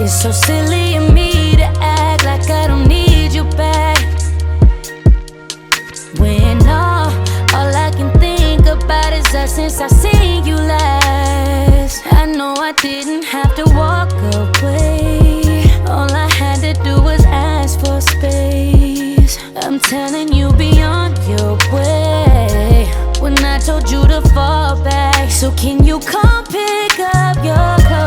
It's so silly of me to act like I don't need you back, when all I can think about is us since I seen you last. I know I didn't have to walk away. All I had to do was ask for space. I'm telling you, be on your way when I told you to fall back. So can you come pick up your clothes?